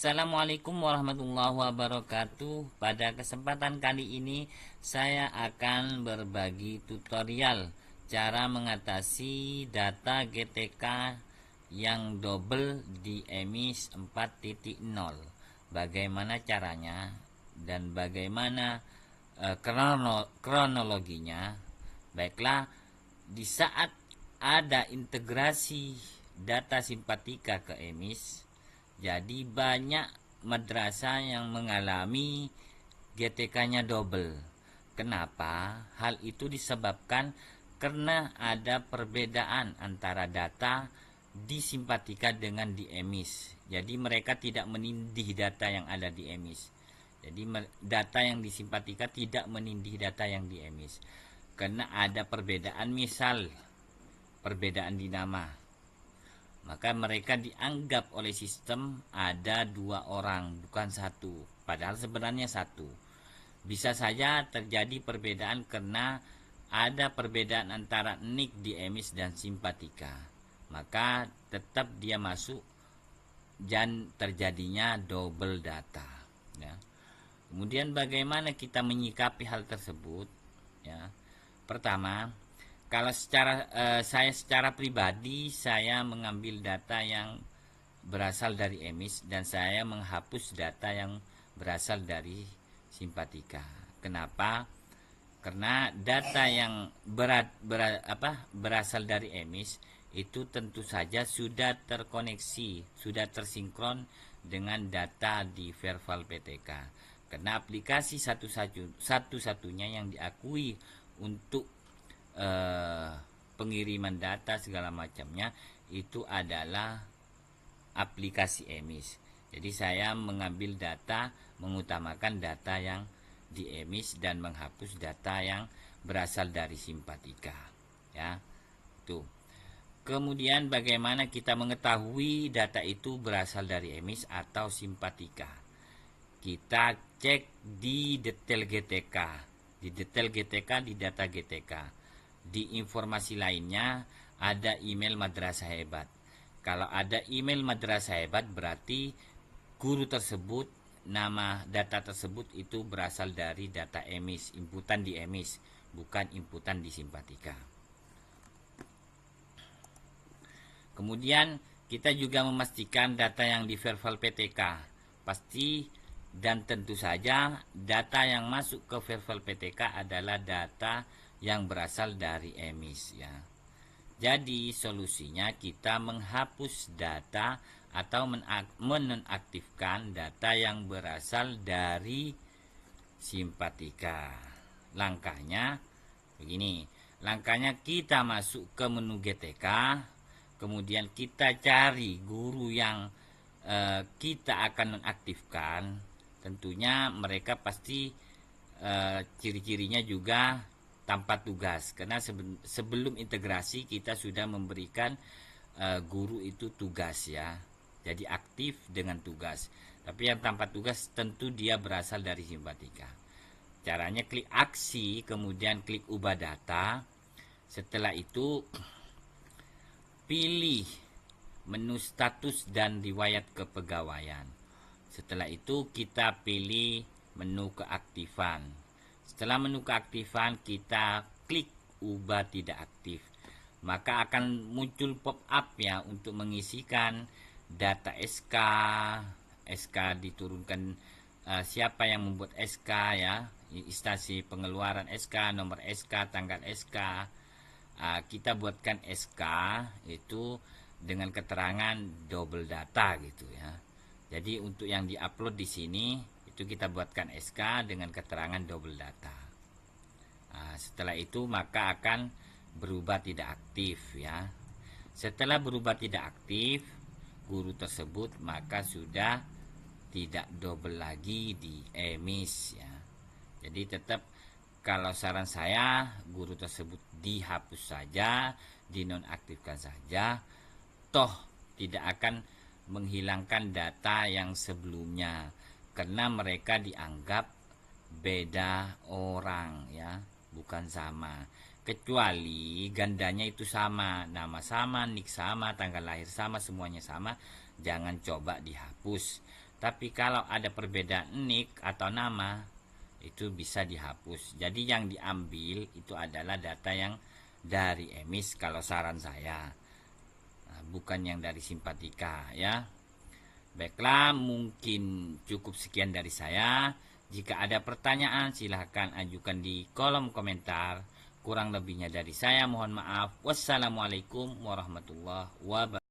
Assalamualaikum warahmatullahi wabarakatuh. Pada kesempatan kali ini saya akan berbagi tutorial cara mengatasi data GTK yang double di EMIS 4.0. Bagaimana caranya dan bagaimana kronologinya. Baiklah, di saat ada integrasi data simpatika ke EMIS, jadi banyak madrasah yang mengalami GTK-nya double. Kenapa? Hal itu disebabkan karena ada perbedaan antara data di simpatika dengan di EMIS. Jadi mereka tidak menindih data yang ada di EMIS. Jadi data yang di simpatika tidak menindih data yang di EMIS. Karena ada perbedaan, misal perbedaan di nama, maka mereka dianggap oleh sistem ada dua orang, bukan satu, padahal sebenarnya satu. Bisa saja terjadi perbedaan karena ada perbedaan antara NIK di EMIS dan simpatika, maka tetap dia masuk dan terjadinya double data ya. Kemudian bagaimana kita menyikapi hal tersebut ya? Pertama, kalau saya secara pribadi, saya mengambil data yang berasal dari EMIS dan saya menghapus data yang berasal dari simpatika. Kenapa? Karena data yang berasal dari EMIS itu tentu saja sudah terkoneksi, sudah tersinkron dengan data di Verval PTK. Karena aplikasi satu-satunya yang diakui untuk pengiriman data segala macamnya itu adalah aplikasi EMIS. Jadi saya mengambil data, mengutamakan data yang di EMIS dan menghapus data yang berasal dari simpatika ya. Tuh. Kemudian bagaimana kita mengetahui data itu berasal dari EMIS atau simpatika? Kita cek di detail GTK, di detail GTK, di data GTK. Di informasi lainnya ada email madrasah hebat. Kalau ada email madrasah hebat berarti guru tersebut, nama data tersebut itu berasal dari data EMIS, inputan di EMIS, bukan inputan di simpatika. Kemudian kita juga memastikan data yang di Verval PTK pasti dan tentu saja data yang masuk ke Verval PTK adalah data yang berasal dari EMIS ya. Jadi solusinya kita menghapus data atau menonaktifkan data yang berasal dari simpatika. Langkahnya begini. Langkahnya kita masuk ke menu GTK, kemudian kita cari guru yang kita akan nonaktifkan. Tentunya mereka pasti ciri-cirinya juga tanpa tugas, karena sebelum integrasi kita sudah memberikan guru itu tugas ya, jadi aktif dengan tugas. Tapi yang tanpa tugas tentu dia berasal dari simpatika. Caranya klik aksi, kemudian klik ubah data. Setelah itu pilih menu status dan riwayat kepegawaian. Setelah itu kita pilih menu keaktifan. Setelah menu keaktifan kita klik ubah tidak aktif, maka akan muncul pop up ya untuk mengisikan data SK. SK diturunkan siapa yang membuat SK ya, instansi pengeluaran SK, nomor SK, tanggal SK. Kita buatkan SK itu dengan keterangan double data gitu ya. Jadi untuk yang diupload di sini itu kita buatkan SK dengan keterangan double data. Setelah itu maka akan berubah tidak aktif ya. Setelah berubah tidak aktif guru tersebut, maka sudah tidak double lagi di EMIS ya. Jadi tetap kalau saran saya guru tersebut dihapus saja, dinonaktifkan saja, toh tidak akan menghilangkan data yang sebelumnya karena mereka dianggap beda orang ya, bukan sama. Kecuali gandanya itu sama, nama sama, nik sama, tanggal lahir sama, semuanya sama, jangan coba dihapus. Tapi kalau ada perbedaan nik atau nama, itu bisa dihapus. Jadi yang diambil itu adalah data yang dari emis kalau saran saya. Nah, bukan yang dari simpatika ya. Baiklah, mungkin cukup sekian dari saya. Jika ada pertanyaan silahkan ajukan di kolom komentar. Kurang lebihnya dari saya mohon maaf. Wassalamualaikum warahmatullahi wabarakatuh.